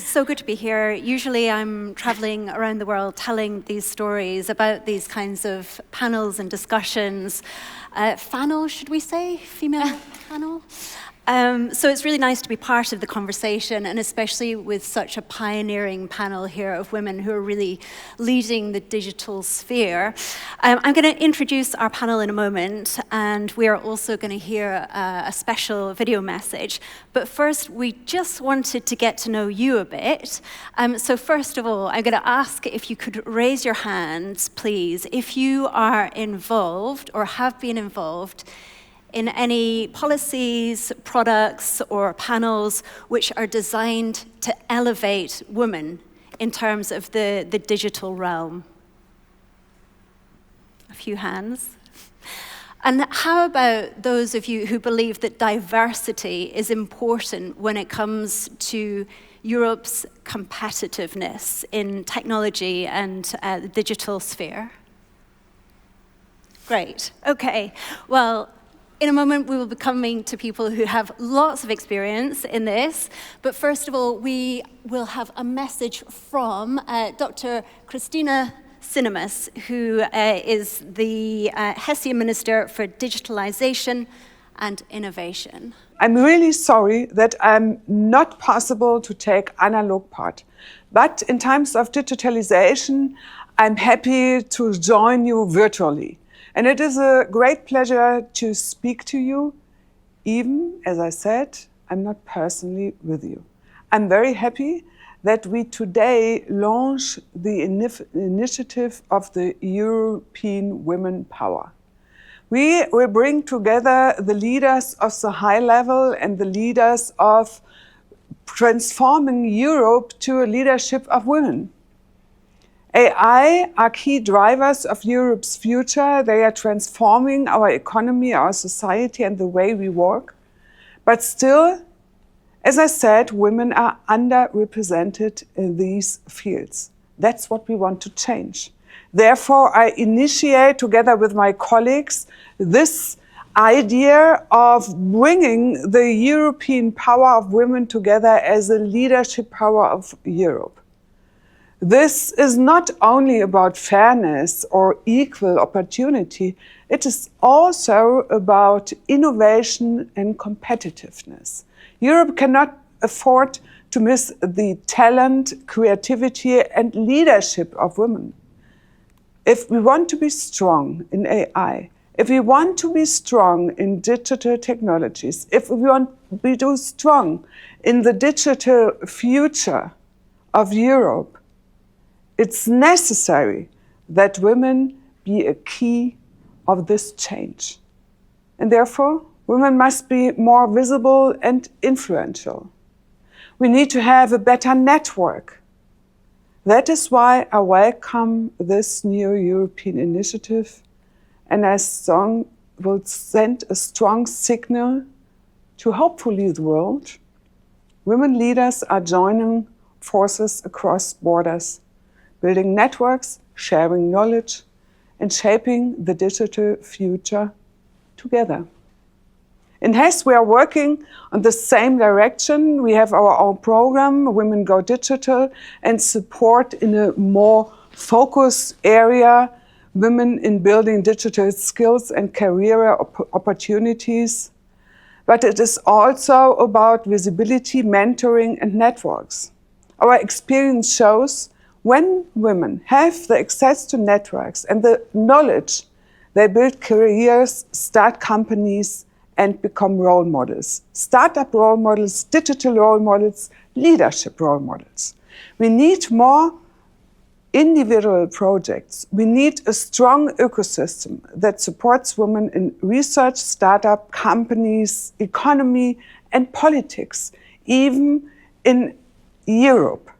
so good to be here. Usually I'm traveling around the world telling these stories about these kinds of panels and discussions. Fanel, should we say? Female panel? So it's really nice to be part of the conversation, and especially with such a pioneering panel here of women who are really leading the digital sphere. I'm going to introduce our panel in a moment, and we are also going to hear a special video message. But first, we just wanted to get to know you a bit. So first of all, I'm going to ask if you could raise your hands, please, if you are involved or have been involved in any policies, products, or panels which are designed to elevate women in terms of the digital realm. A few hands. And how about those of you who believe that diversity is important when it comes to Europe's competitiveness in technology and the digital sphere? Great, okay. Well, in a moment, we will be coming to people who have lots of experience in this. But first of all, we will have a message from Dr. Kristina Sinemus, who is the Hessian Minister for Digitalisation and Innovation. I'm really sorry that I'm not possible to take analog part. But in times of digitalization, I'm happy to join you virtually. And it is a great pleasure to speak to you, even, as I said, I'm not personally with you. I'm very happy that we today launch the initiative of the European Women Power. We will bring together the leaders of the high level and the leaders of transforming Europe to a leadership of women. AI are key drivers of Europe's future. They are transforming our economy, our society, and the way we work. But still, as I said, women are underrepresented in these fields. That's what we want to change. Therefore, I initiate, together with my colleagues, this idea of bringing the European power of women together as a leadership power of Europe. This is not only about fairness or equal opportunity, it is also about innovation and competitiveness. Europe cannot afford to miss the talent, creativity, and leadership of women. If we want to be strong in AI, if we want to be strong in digital technologies, if we want to be strong in the digital future of Europe, it's necessary that women be a key of this change. And therefore, women must be more visible and influential. We need to have a better network. That is why I welcome this new European initiative, and I will send a strong signal to hopefully the world. Women leaders are joining forces across borders, building networks, sharing knowledge, and shaping the digital future together. In Hess, we are working on the same direction. We have our own program, Women Go Digital, and support in a more focused area, women in building digital skills and career opportunities. But it is also about visibility, mentoring, and networks. Our experience shows when women have the access to networks and the knowledge, they build careers, start companies, and become role models. Startup role models, digital role models, leadership role models. We need more individual projects. We need a strong ecosystem that supports women in research, startup, companies, economy, and politics, even in Europe.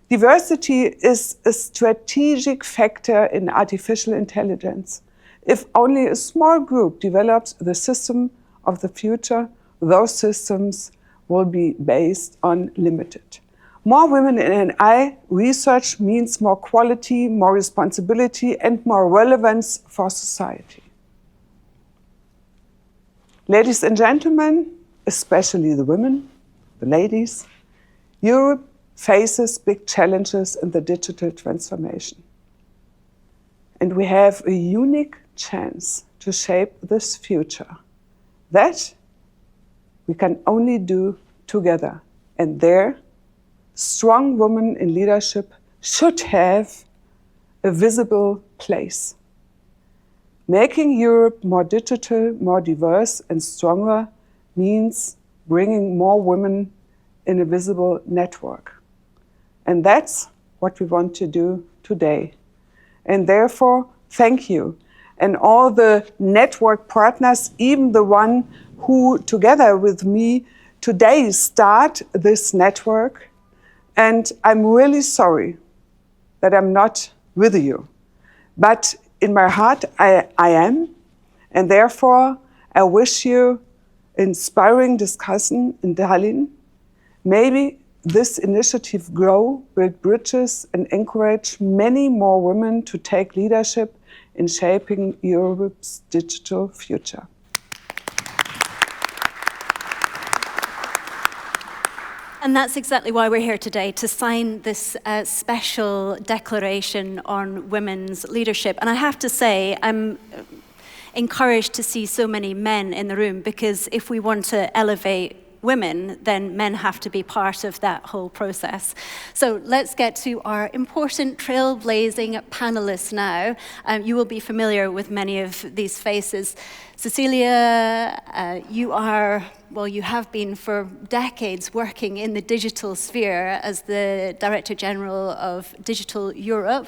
Diversity is a strategic factor in artificial intelligence. If only a small group develops the system of the future, those systems will be based on limited. More women in AI research means more quality, more responsibility, and more relevance for society. Ladies and gentlemen, especially the women, the ladies, Europe faces big challenges in the digital transformation. And we have a unique chance to shape this future. That we can only do together. And there, strong women in leadership should have a visible place. Making Europe more digital, more diverse and stronger means bringing more women in a visible network. And that's what we want to do today. And therefore, thank you. And all the network partners, even the one who, together with me, today start this network. And I'm really sorry that I'm not with you. But in my heart, I am. And therefore, I wish you inspiring discussion in Tallinn. Maybe this initiative grow, build bridges, and encourage many more women to take leadership in shaping Europe's digital future. And that's exactly why we're here today, to sign this special declaration on women's leadership. And I have to say, I'm encouraged to see so many men in the room, because if we want to elevate women, then men have to be part of that whole process. So let's get to our important trailblazing panelists now. You will be familiar with many of these faces. Cecilia, you have been for decades working in the digital sphere as the Director General of DigitalEurope.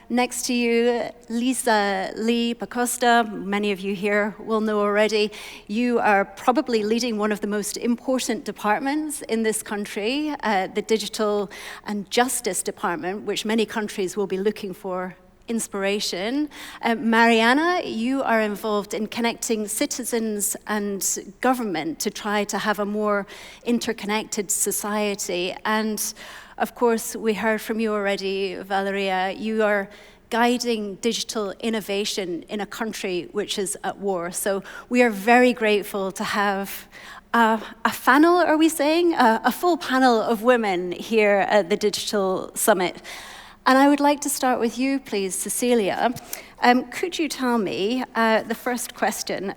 Next to you, Liisa-Ly Pakosta, many of you here will know already. You are probably leading one of the most important departments in this country, the Digital and Justice Department, which many countries will be looking for inspiration. Marianne, you are involved in connecting citizens and government to try to have a more interconnected society. And of course, we heard from you already, Valeriya, you are guiding digital innovation in a country which is at war. So we are very grateful to have a panel, are we saying? A full panel of women here at the Digital Summit. And I would like to start with you, please, Cecilia. Could you tell me, the first question,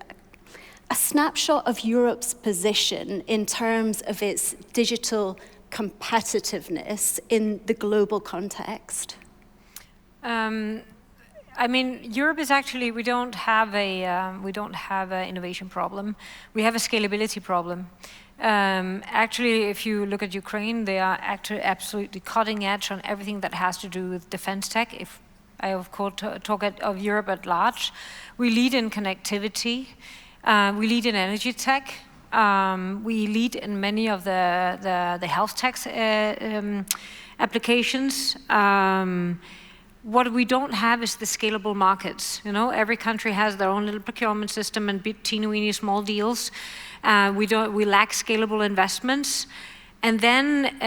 a snapshot of Europe's position in terms of its digital competitiveness in the global context? I mean, Europe is actually, we don't have an innovation problem. We have a scalability problem. Actually, if you look at Ukraine, they are actually absolutely cutting edge on everything that has to do with defense tech. If I, of course, talk of Europe at large, we lead in connectivity, we lead in energy tech, we lead in many of the health tech applications. What we don't have is the scalable markets. You know, every country has their own little procurement system and teeny-weeny small deals. We lack scalable investments. And then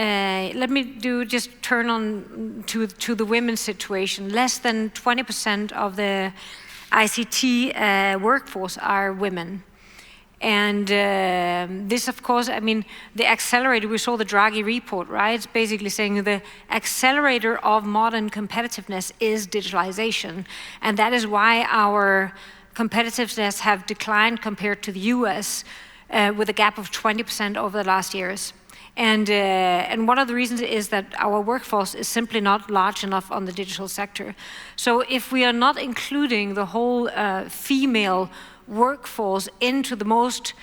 let me just turn on to the women's situation. Less than 20% of the ICT workforce are women. And this, of course, I mean, the accelerator, we saw the Draghi report, right? It's basically saying the accelerator of modern competitiveness is digitalization. And that is why our competitiveness have declined compared to the US with a gap of 20% over the last years. And one of the reasons is that our workforce is simply not large enough on the digital sector. So if we are not including the whole female workforce into the most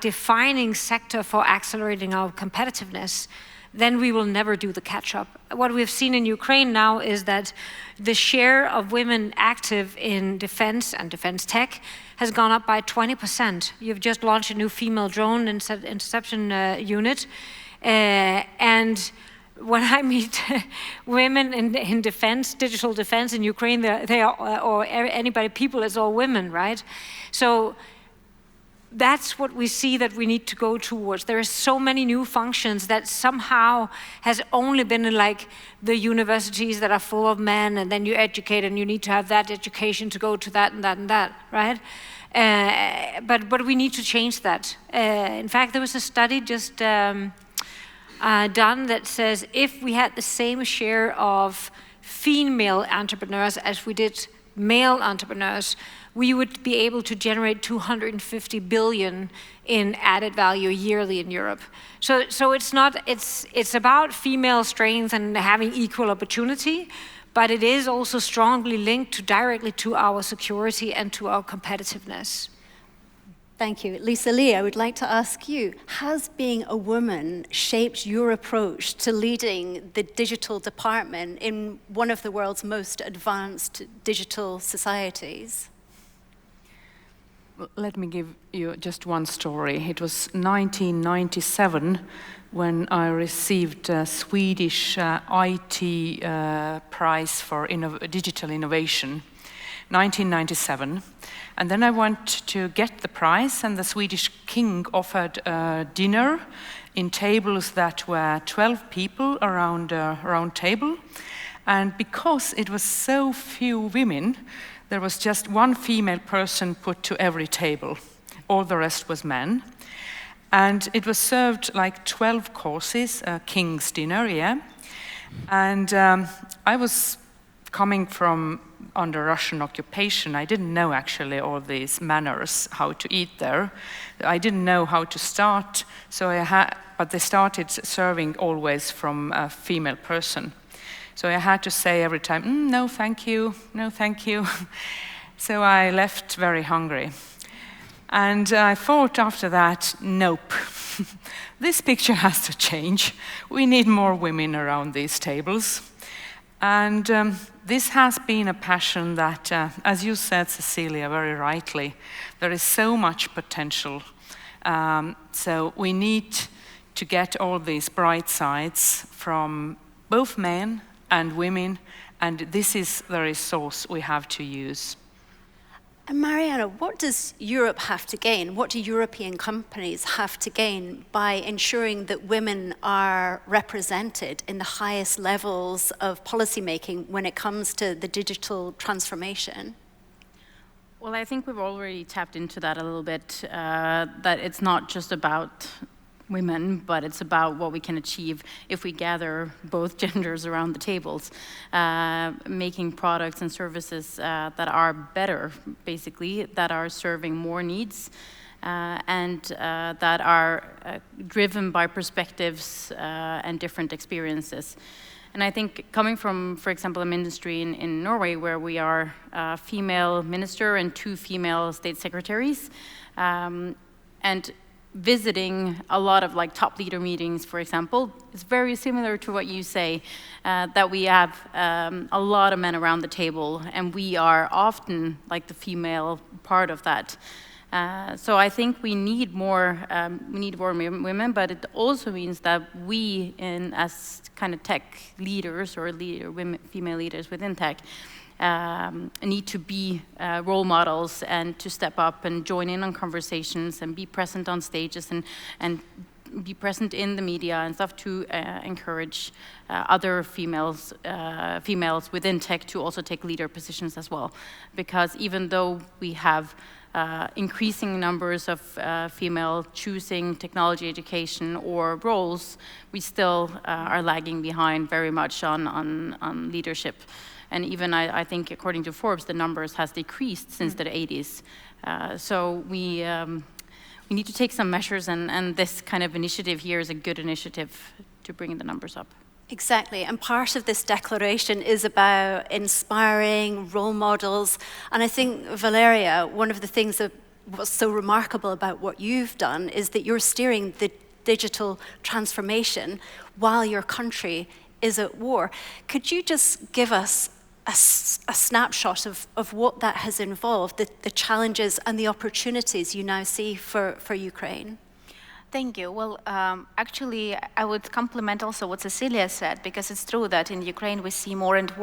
defining sector for accelerating our competitiveness, then we will never do the catch-up. What we've seen in Ukraine now is that the share of women active in defense and defense tech has gone up by 20%. You've just launched a new female drone interception unit. And when I meet women in defense, digital defense in Ukraine, they are, or anybody, people, it's all women, right? So that's what we see that we need to go towards. There are so many new functions that somehow has only been in like the universities that are full of men, and then you educate and you need to have that education to go to that and that and that, right? But we need to change that. In fact, there was a study just done that says if we had the same share of female entrepreneurs as we did male entrepreneurs, we would be able to generate 250 billion in added value yearly in Europe. So it's about female strength and having equal opportunity, but it is also strongly linked directly to our security and to our competitiveness. Thank you. Liisa-Ly, I would like to ask you, has being a woman shaped your approach to leading the digital department in one of the world's most advanced digital societies? Let me give you just one story. It was 1997 when I received a Swedish IT prize for digital innovation. 1997. And then I went to get the prize, and the Swedish king offered a dinner in tables that were 12 people around a round table. And because it was so few women, there was just one female person put to every table. All the rest was men. And it was served like 12 courses, a king's dinner, yeah. And I was coming from under Russian occupation. I didn't know actually all these manners, how to eat there. I didn't know how to start, but they started serving always from a female person. So I had to say every time, no thank you, no thank you. So I left very hungry. And I thought after that, nope, this picture has to change. We need more women around these tables. And this has been a passion that, as you said, Cecilia, very rightly, there is so much potential. So we need to get all these bright sides from both men and women, and this is the resource we have to use. And Marianne, what does Europe have to gain? What do European companies have to gain by ensuring that women are represented in the highest levels of policymaking when it comes to the digital transformation? Well, I think we've already tapped into that a little bit, that it's not just about women, but it's about what we can achieve if we gather both genders around the tables, making products and services that are better, basically, that are serving more needs, and that are driven by perspectives and different experiences. And I think coming from, for example, an industry in Norway where we are a female minister and 2 female state secretaries, and visiting a lot of like top leader meetings, for example, is very similar to what you say, that we have a lot of men around the table, and we are often like the female part of that. So I think we need more women, but it also means that we, as kind of tech leaders or female leaders within tech, need to be role models and to step up and join in on conversations and be present on stages and be present in the media and stuff to encourage other females within tech to also take leader positions as well. Because even though we have increasing numbers of female choosing technology education or roles, we still are lagging behind very much on leadership. And even I think according to Forbes, the numbers has decreased since the 80s. So we need to take some measures, and this kind of initiative here is a good initiative to bring the numbers up. Exactly, and part of this declaration is about inspiring role models. And I think, Valeriya, one of the things that was so remarkable about what you've done is that you're steering the digital transformation while your country is at war. Could you just give us a snapshot of what that has involved, the challenges and the opportunities you now see for Ukraine? Thank you. Well, actually, I would complement also what Cecilia said, because it's true that in Ukraine we see more and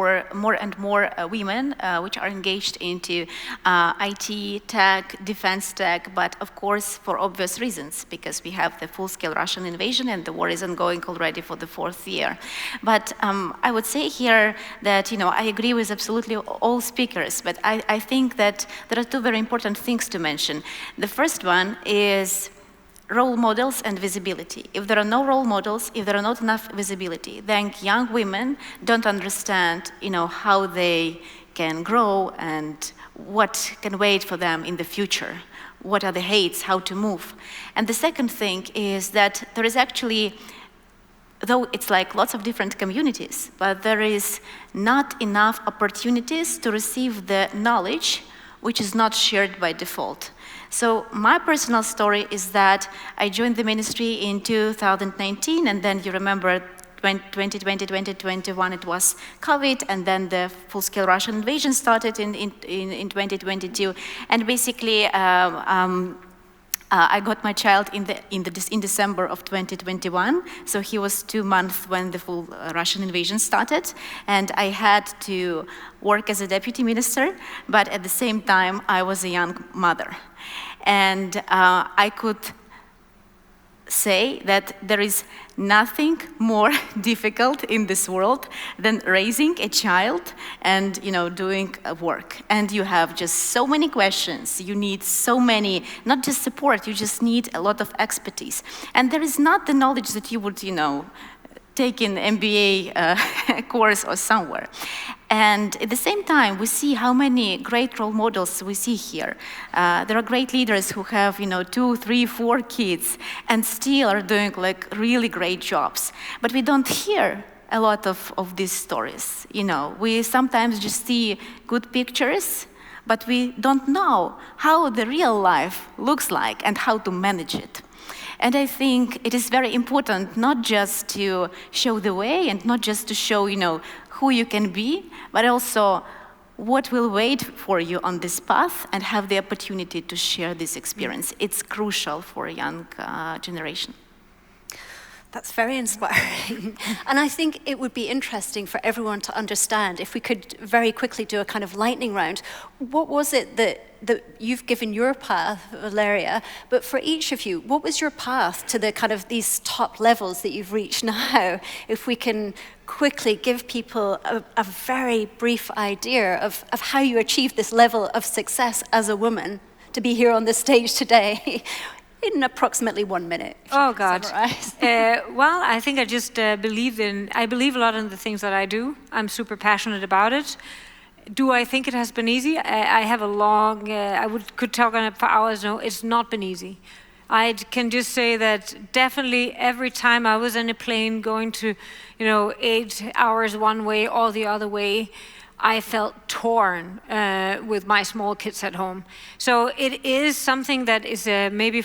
more women which are engaged into IT, tech, defense tech, but of course for obvious reasons, because we have the full-scale Russian invasion and the war is ongoing already for the 4th year. But I would say here that, I agree with absolutely all speakers, but I think that there are 2 very important things to mention. The first one is role models and visibility. If there are no role models, if there are not enough visibility, then young women don't understand, how they can grow and what can wait for them in the future. What are the heights, how to move. And the second thing is that there is actually, though it's like lots of different communities, but there is not enough opportunities to receive the knowledge which is not shared by default. So my personal story is that I joined the ministry in 2019, and then you remember 2020, 2021, it was COVID, and then the full-scale Russian invasion started in 2022. And basically, I got my child in December of 2021, so he was 2 months when the full Russian invasion started, and I had to work as a deputy minister, but at the same time, I was a young mother. And I could say that there is nothing more difficult in this world than raising a child and doing work. And you have just so many questions. You need so many, not just support, you just need a lot of expertise. And there is not the knowledge that you would, take in MBA course or somewhere. And at the same time, we see how many great role models we see here. There are great leaders who have, 2, 3, 4 kids and still are doing really great jobs. But we don't hear a lot of these stories. We sometimes just see good pictures, but we don't know how the real life looks like and how to manage it. And I think it is very important not just to show the way and not just to show, who you can be, but also what will wait for you on this path and have the opportunity to share this experience. It's crucial for a young generation. That's very inspiring. And I think it would be interesting for everyone to understand, if we could very quickly do a kind of lightning round, what was it that you've given your path, Valeriya, but for each of you, what was your path to the kind of these top levels that you've reached now? If we can quickly give people a very brief idea of how you achieved this level of success as a woman to be here on this stage today. In approximately 1 minute. Oh God. Well, I think I just believe a lot in the things that I do. I'm super passionate about it. Do I think it has been easy? I have a long, could talk on it for hours. No, it's not been easy. I can just say that definitely every time I was in a plane going to, 8 hours one way or the other way, I felt torn with my small kids at home. So it is something that is maybe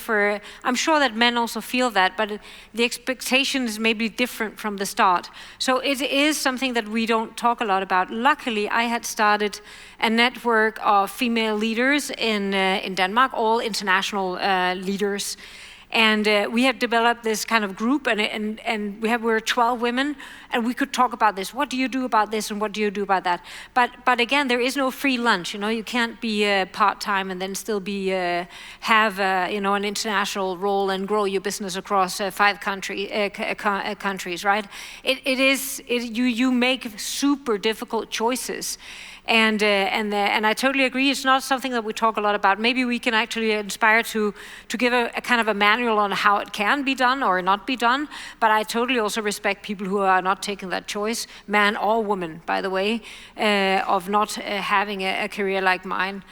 I'm sure that men also feel that, but the expectation is maybe different from the start. So it is something that we don't talk a lot about. Luckily, I had started a network of female leaders in Denmark, all international leaders. And we have developed this kind of group, and we're 12 women, and we could talk about this. What do you do about this, and what do you do about that? But again, there is no free lunch. You can't be part-time and then still have an international role and grow your business across 5 countries, right? You make super difficult choices. And I totally agree. It's not something that we talk a lot about. Maybe we can actually inspire to give a kind of a manual on how it can be done or not be done. But I totally also respect people who are not taking that choice, man or woman, by the way, of not having a career like mine.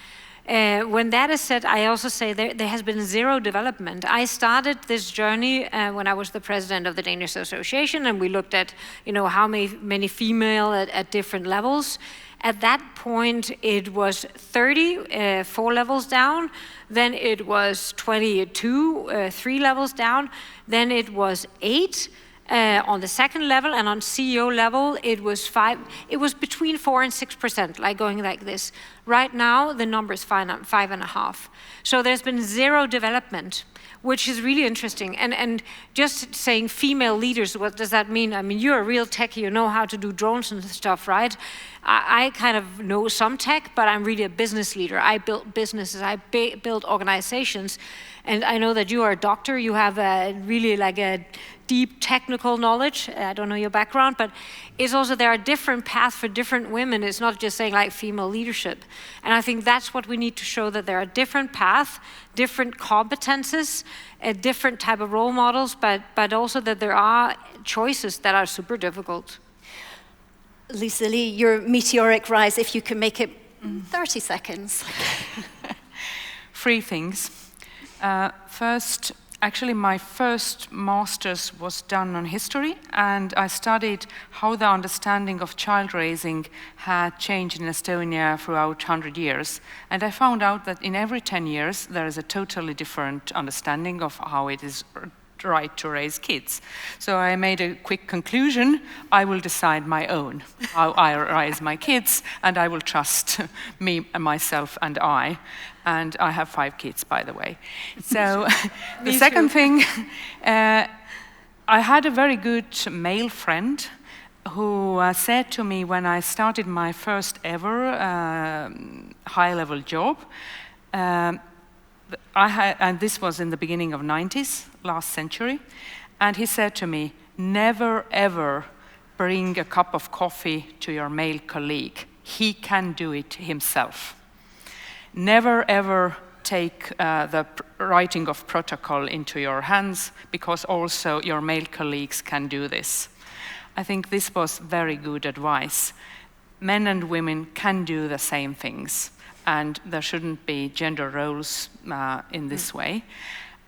When that is said, I also say there has been zero development. I started this journey when I was the president of the Danish Association, and we looked at how many female at different levels. At that point, it was 30, 4 levels down. Then it was 22, 3 levels down. Then it was 8 on the second level, and on CEO level, it was 5. It was between 4 and 6%, like going like this. Right now, the number is 5.5. So there's been zero development, which is really interesting. And just saying female leaders, what does that mean? I mean, you're a real techie, you know how to do drones and stuff, right? I kind of know some tech, but I'm really a business leader. I built businesses, I built organizations, and I know that you are a doctor, you have really like a deep technical knowledge. I don't know your background, but it's also there are different paths for different women. It's not just saying like female leadership. And I think that's what we need to show, that there are different paths, different competences, a different type of role models, but also that there are choices that are super difficult. Liisa-Ly, your meteoric rise, if you can make it 30 seconds. 3 things. First, actually my first master's was done on history, and I studied how the understanding of child raising had changed in Estonia throughout 100 years. And I found out that in every 10 years there is a totally different understanding of how it is right to raise kids. So I made a quick conclusion: I will decide my own how I raise my kids, and I will trust me, myself, and I. And I have 5 kids, by the way. So the second thing, I had a very good male friend who said to me when I started my first ever high-level job, and this was in the beginning of 90s, last century, and he said to me, never ever bring a cup of coffee to your male colleague. He can do it himself. Never ever take the writing of protocol into your hands, because also your male colleagues can do this. I think this was very good advice. Men and women can do the same things, and there shouldn't be gender roles in this way.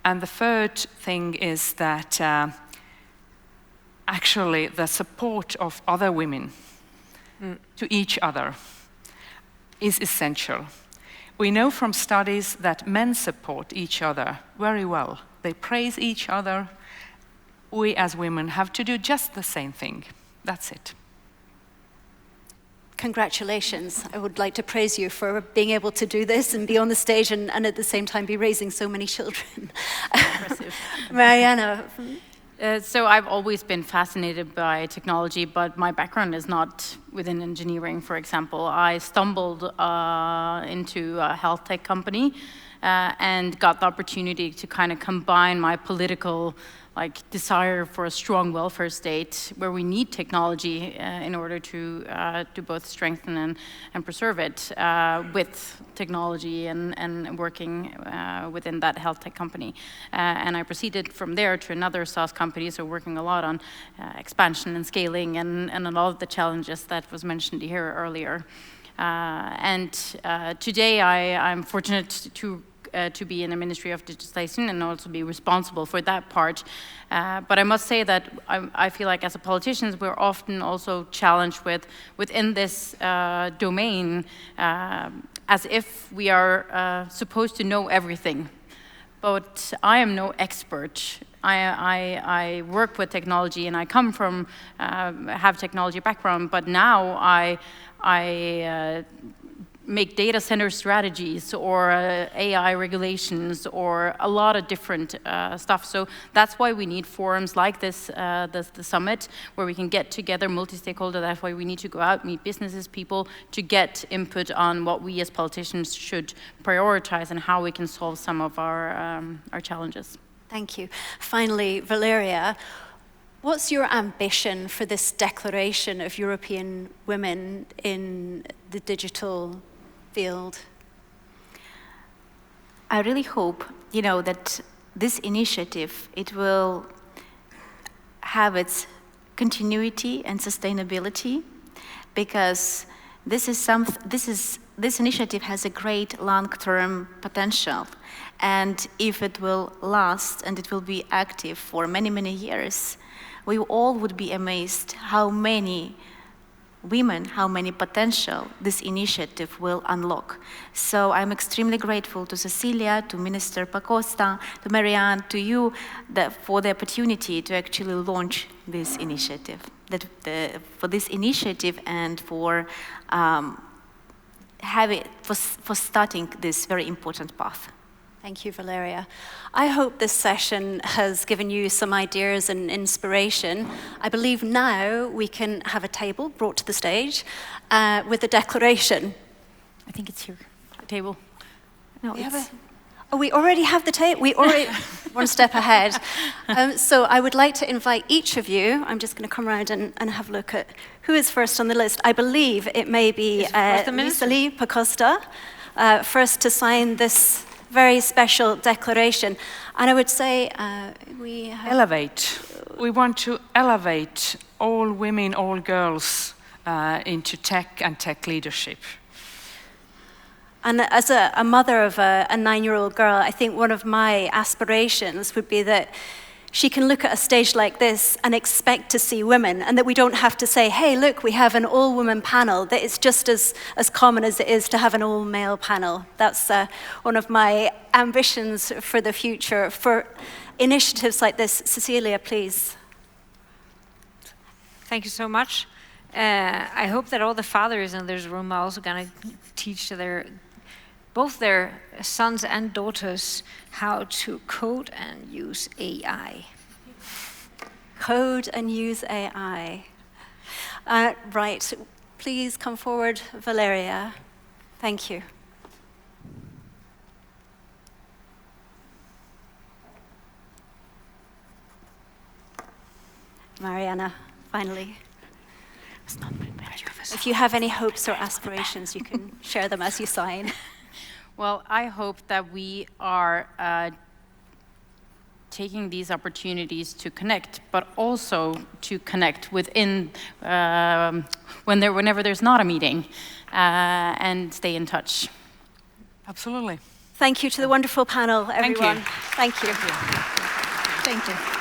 And the third thing is that actually the support of other women to each other is essential. We know from studies that men support each other very well. They praise each other. We as women have to do just the same thing. That's it. Congratulations. I would like to praise you for being able to do this and be on the stage and at the same time be raising so many children. Impressive. Marianne. So I've always been fascinated by technology, but my background is not within engineering, for example. I stumbled into a health tech company and got the opportunity to kind of combine my political desire for a strong welfare state, where we need technology in order to both strengthen and preserve it, with technology and working within that health tech company. And I proceeded from there to another SaaS company, so working a lot on expansion and scaling and a lot of the challenges that was mentioned here earlier. And today I'm fortunate to be in the Ministry of Digitalisation and also be responsible for that part. But I must say that I feel like as a politicians, we're often also challenged within this domain as if we are supposed to know everything. But I am no expert. I work with technology and I come from, have technology background, but now I make data center strategies or AI regulations or a lot of different stuff. So that's why we need forums like this, the summit, where we can get together multi-stakeholder. That's why we need to go out, meet businesses, people, to get input on what we as politicians should prioritize and how we can solve some of our challenges. Thank you. Finally, Valeriya, what's your ambition for this declaration of European women in the digital field? I really hope, that this initiative, it will have its continuity and sustainability, because this initiative has a great long-term potential, and if it will last and it will be active for many, many years, we all would be amazed how many women, how many potential this initiative will unlock. So I'm extremely grateful to Cecilia, to Minister Pakosta, to Marianne, to you for the opportunity to actually launch this initiative, for this initiative and for starting this very important path. Thank you, Valeriya. I hope this session has given you some ideas and inspiration. I believe now we can have a table brought to the stage with a declaration. I think it's here, the table. No, we already have the table. We already. one step ahead. So I would like to invite each of you, I'm just going to come around and have a look at who is first on the list. I believe it may be Liisa-Ly, Pakosta, first to sign this very special declaration. And I would say we have... Elevate. We want to elevate all women, all girls into tech and tech leadership. And as a mother of a 9-year-old girl, I think one of my aspirations would be that she can look at a stage like this and expect to see women, and that we don't have to say, hey, look, we have an all-woman panel, that it's just as common as it is to have an all-male panel. That's one of my ambitions for the future. For initiatives like this, Cecilia, please. Thank you so much. I hope that all the fathers in this room are also going to teach both their sons and daughters how to code and use AI. Code and use AI. Right, please come forward, Valeriya. Thank you. Marianne, finally. If you have any hopes or aspirations, you can share them as you sign. Well, I hope that we are taking these opportunities to connect, but also to connect within whenever there's not a meeting, and stay in touch. Absolutely. Thank you to the wonderful panel, everyone. Thank you. Thank you. Thank you.